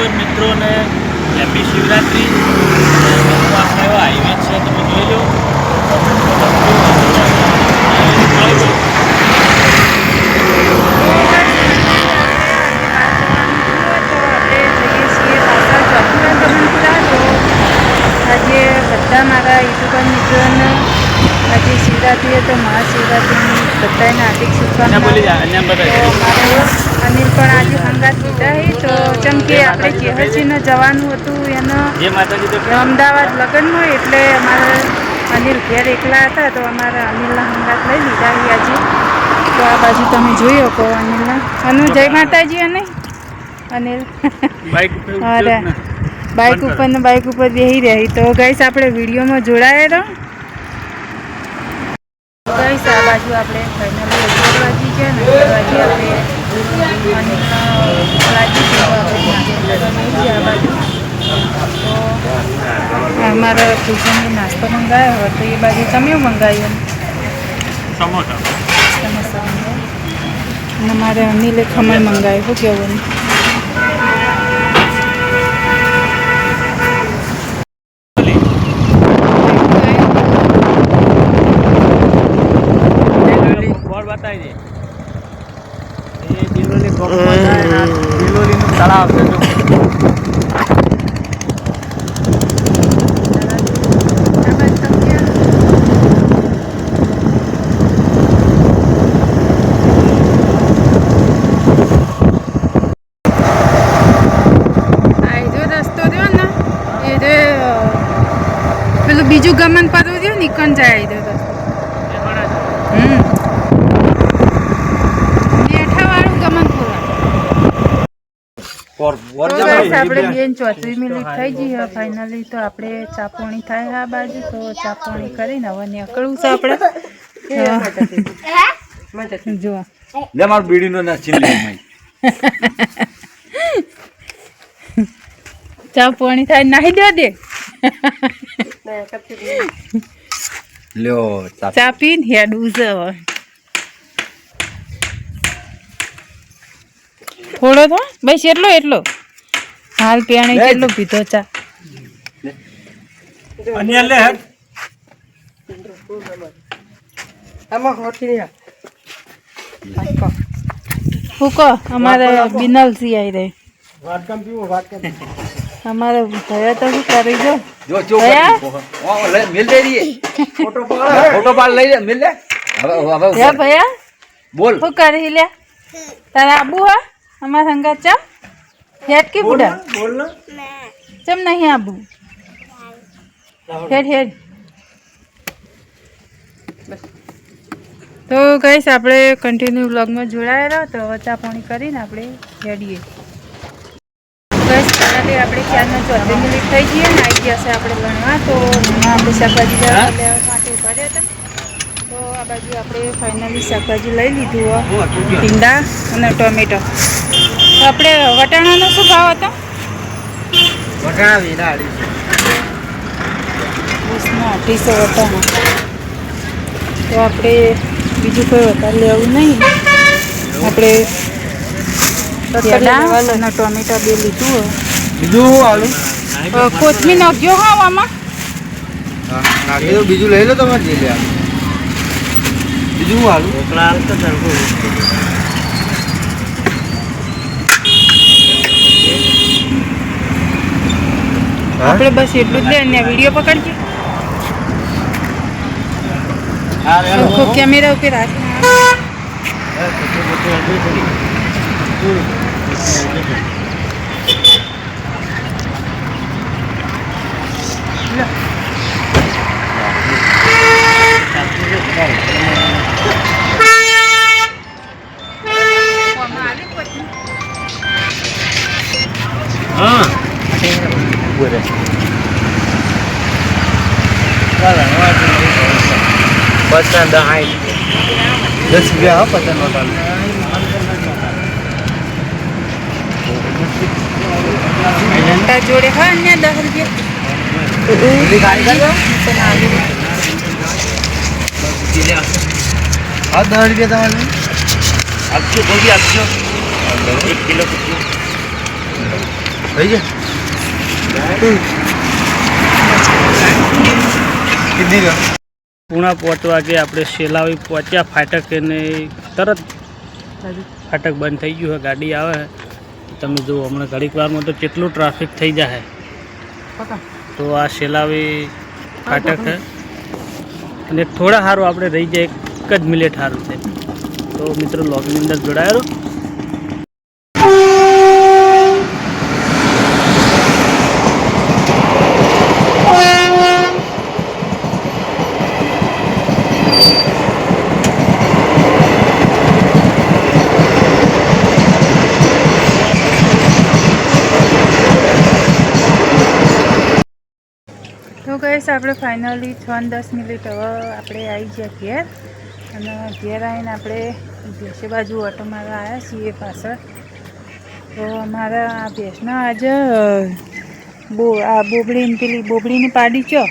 Subscriber મિત્રોને happy Shivratri. આપણે highway છે તમે જોઈ લો। આજે બધા મારા યુટ્યુબર મિત્રોને આજે શિવરાત્રી તો મહાશિવરાત્રીની બધાને હાર્દિક શુભકામનાઓ। અનિલ પણ આજે સંગાત લીધા છે તો જેમ કે આપણે ચેહરસિંહને જવાનું હતું એને અમદાવાદ લગ્નમાં, એટલે અમારે અનિલ ઘેર એકલા હતા તો અમારે અનિલના સંગાત લઈ લીધા છે આજે। તો આ બાજુ તમે જોઈ શકો અનિલના અનુ જય માતાજી। અને અનિલ અરે બાઇક ઉપર બેસી રહી તો ગાઈસ આપણે વિડીયોમાં જોડાયેલો ગાઈસ। આ બાજુ આપણે ફાઇનલી 11 વાગી છે ને 11 વાગે આપણે આ બાજુ તો અમારા ભૂષણને નાસ્તો મંગાવ્યો હોય તો એ બાજુ તમે મંગાવ્યો સમોસા અને મારે અનિલે ખમણ મંગાવ્યું। શું કહેવું તળાવ છે પેલું બીજું ગમન પડવું દો નીકળ જાય તો મેઠાવાળું ગમન આપણે બેન 34 મિનિટ થઈ ગઈ ફાઇનલી તો આપણે ચાપોણી થાય આ બાજુ તો ચાપોણી કરીને હવે નીકળવું છે આપણે જો લે માર બીડીનો ના છીન લે મઈ ચાપોણી થાય નાહી દે લ્યો ચા પીને હેડવું છે હવે થોડો તો બસ એટલો હાલ પેણી કેટલો પીધો ચા અનિયા લે હેડ આમાં હોટી હુકો અમારે બિનલ સી આવી રહી વાટકમ પીવો વાટકમ हमारे भैया तो भी कर रही जो भैया ओ ले मिल दे रही फोटो पाल ले मिल ले भैया भैया बोल वो कर रही ले तारा अबू है हमारे संगा चा हेड की बुढ़ा बोल ना चम नहीं अबू हेड तो गाइस આપણે કન્ટિન્યુ વ્લોગમાં જોડાયેલા તો ચા પાણી કરીને આપણે હેડીએ બસ તારાથી આપણે 4:34 મિનિટ થઈ ગઈ ને આવી ગયા છે આપણે ભણવા તો આપણે શાકભાજી લેવા માટે ઉભા રહ્યા હતા તો આ બાજુ આપણે ફાઇનલી શાકભાજી લઈ લીધું ભીંડા અને ટોમેટો તો આપણે વટાણાનો શું ભાવ હતો વટાણા વીરા 200 વટાણા તો આપણે બીજું કોઈ વધારે લેવું નહીં આપણે ટોમેટો બે લીધું બીજું આલુ કોથમીર નાખ્યો હા આમાં નાખી દો બીજું લઈ લો તમારે જે લે બીજું આલુ ઓકળા આલ તો સરખો આપણે બસ એટલું જ લે ને વિડીયો પકડજે આખો કેમેરા ઉપર રાખ हाँ पसंद आई 10 रुपया हाँ पसंद होता जोड़े हाँ अन्य 10 रुपया हाँ 10 रुपया तुम्हारे आपको गोभी आपको 1 किलो થઈ જાય પૂણા 5 વાગે આપણે સેલાવી પહોંચ્યા ફાટક અને તરત ફાટક બંધ થઈ ગયું હોય ગાડી આવે તમે જુઓ હમણાં ઘડીક વારમાં તો કેટલું ટ્રાફિક થઈ જાય તો આ સેલાવી ફાટક છે અને થોડા સારું આપણે રહી જાય 1 જ મિનિટ સારું છે તો મિત્રો લોગની અંદર જોડાયેલો તો ગઈશ આપણે ફાઇનલી 6-10 મિનિટ હવે આપણે આવી ગયા ઘેર અને ઘેર આવીને આપણે ભેંસે બાજુ ઓટો મારવા આવ્યા છીએ પાછળ તો અમારા આ ભેંસના આજે આ બોબડીની પાડી ચો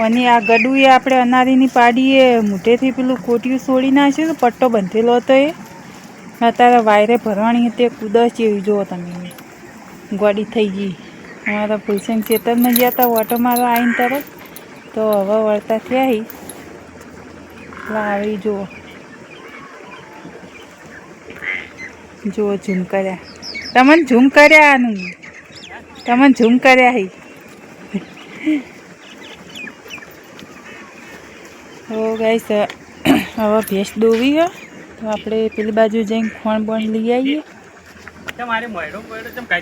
અને આ ગડું એ આપણે અનારીની પાડી એ મૂઠેથી પેલું કોટિયું છોડી નાખ્યું પટ્ટો બંધેલો હતો એ અત્યારે વાયરે ભરવાની તે કુદસ જેવી જુઓ તમે ગોડી થઈ ગઈ અમારા ફૂલસંગ ખેતરમાં ગયા હતા ઓટો મારવા આવીને તરત તો હવે વળતા થયા એટલે આવી જુઓ ઝૂમ કર્યા તમને ઝૂમ કર્યા આનું તમને ઝૂમ કર્યા હી તો ગાઈસ હવે ભેંસ દોવી હે તો આપણે પેલી બાજુ જઈને ખોણ બોણ લઈ આવીએ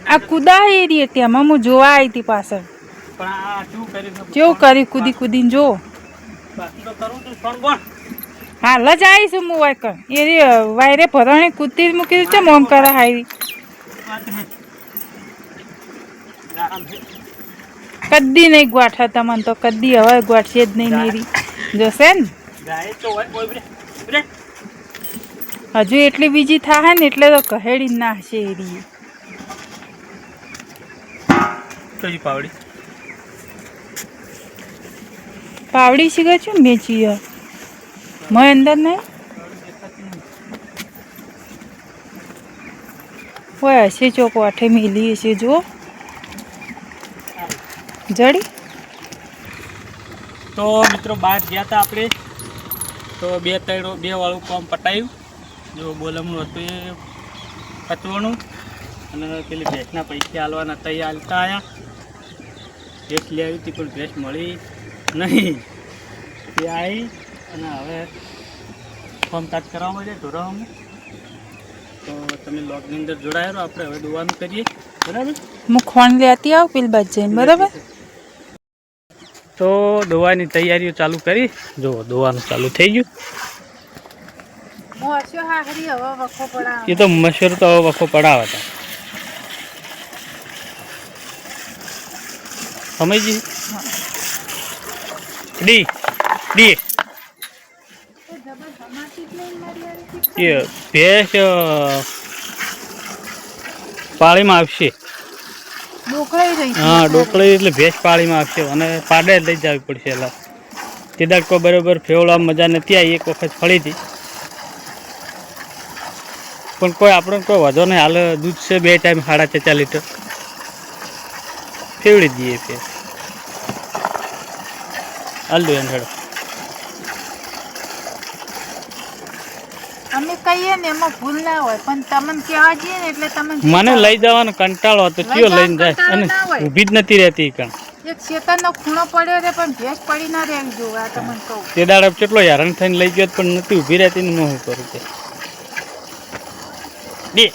આ કુદા એરી હતી એમાં હું જોવા આવી હતી પાછળ કેવું કરી કૂદી કૂદીને જો હાલ જ આવીશું હું વાયકર એ વાયરે ભરણી કૂદતી મૂકી છે મોમ કરા હારી કદી નહીં ગોઠા તમને તો કદી હવે ગોઠશે જ નહીં નીરી જશે ને હજુ એટલી બીજી થાય ને એટલે તો કહેડી ના હશે એરી પાવડી શીખે છું મેચી મેં અંદર નહીં હોય હશે ચોક વાઠે મેલી હશે જુઓ જડી તો મિત્રો બહાર ગયા હતા આપણે તો 2 વાળું કામ પટાયું જો બોલમનું હતું એ પતવાનું અને પેલી ભેંસના પૈસા આલવાના તઈ આલતા આવ્યા ભેંસ લઈ આવી હતી પણ ભેંસ મળી નહીં એ આવી અને હવે ફોર્મ કાચ કરવા મળે ઢોરાવામાં તો તમે લોગની અંદર જોડાયેલો આપણે હવે દોવાનું કરીએ બરાબર હું ખોણ લેતી આવું પેલી બાજુ જઈને બરાબર તો દોવાની તૈયારીઓ ચાલુ કરી જો દોવાનું ચાલુ થઈ ગયું એ તો મશરૂ તો હવે વખો પડાવે હતા સમજી ડી ડી એ ભેંસ પાળીમાં આવશે હા ડોકળી એટલે ભેંસ પાળીમાં આવશે અને પાડે લઈ જવી પડશે એટલે તે દાડકો બરાબર ફેવડા મજા નથી આવી એક વખત ફળી હતી પણ કોઈ આપણને કોઈ વધો નહીં હાલ દૂધ છે 2 ટાઈમ 4.5 લીટર ફેવડી દઈએ ભેંસ હાલ દો એને અમે કહીએ ને એમાં ભૂલ ના હોય પણ તમને કહેવા જઈએ ને એટલે તમે મને લઈ જવાનો કંટાળો હતો કયો લઈને જાય અને ઊભી જ નથી રહેતી કાં એક શેતાનનો ખૂણો પડ્યો રે પણ ભેંસ પડી ના રહેવી જોવે આ તમને કહું તે દાડે કેટલો હેરાન થઈને લઈ ગયો પણ નથી ઊભી રહેતી ને હું કરું તે બે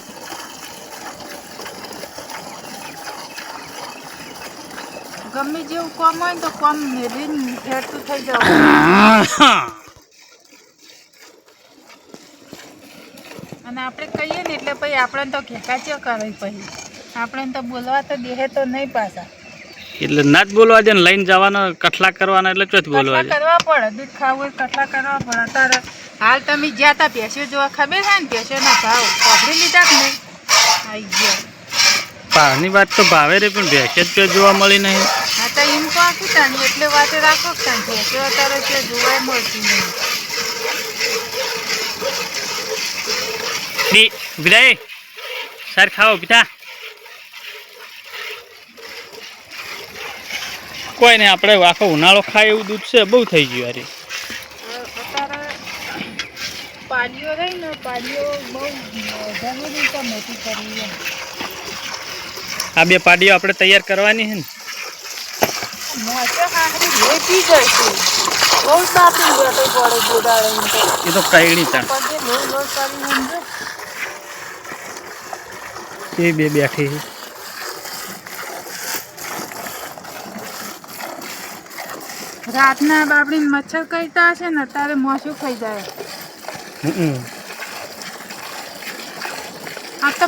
ગમે જેવું કામ હોય ને તો કામ મેળવીને ફેરતું થઈ જવું અને આપણે કહીએ ને એટલે પછી આપણને તો ઘેકાચો કરે પછી આપણને તો બોલવા તો દેહે તો નહીં પાછા એટલે ના જ બોલવા દે ને લઈને જવાનો કઠલા કરવાના એટલે ચોથ બોલવા કરવા પડે દૂધ ખાવું હોય કઠલા કરવા પડે અત્યારે હાલ તમે જ્યાં તા ભેંસ્યો જોવા ખબર છે ને ભેંસ્યોના ભાવ પકડી લીધા કે નહીં આવી ગયા ભાવની વાત તો ભાવે રે પણ ભેંસ જ જોવા મળી નહીં હા તો એમ તો આખી તાણી એટલે વાતે રાખો કે ભેંસ્યો અત્યારે તે જોવા મળતી નહીં વિદાય સર ખાઓ પિતા કોઈ નહીં, આપણે આખો ઉનાળો ખાય એવું દૂધ છે, બહુ થઈ ગયું યાર. અત્યારે પાડીઓ રહી ને પાડીઓ બહુ જરૂરી છે મોટી કરવી એમ. આ બે પાડીઓ આપણે તૈયાર કરવાની છે ને. મોટે હાંકડી વેચી જશે બહુ સાપી બેઠો પડે ગોદાડે એ તો કઈડી તાણ પછી લોહી લોહી કરીને સમજો. એ બે બેઠી છે. રાતના બાપડી મચ્છર કરતા હશે ને અત્યારે મોસું ખાઈ જાય. આ તો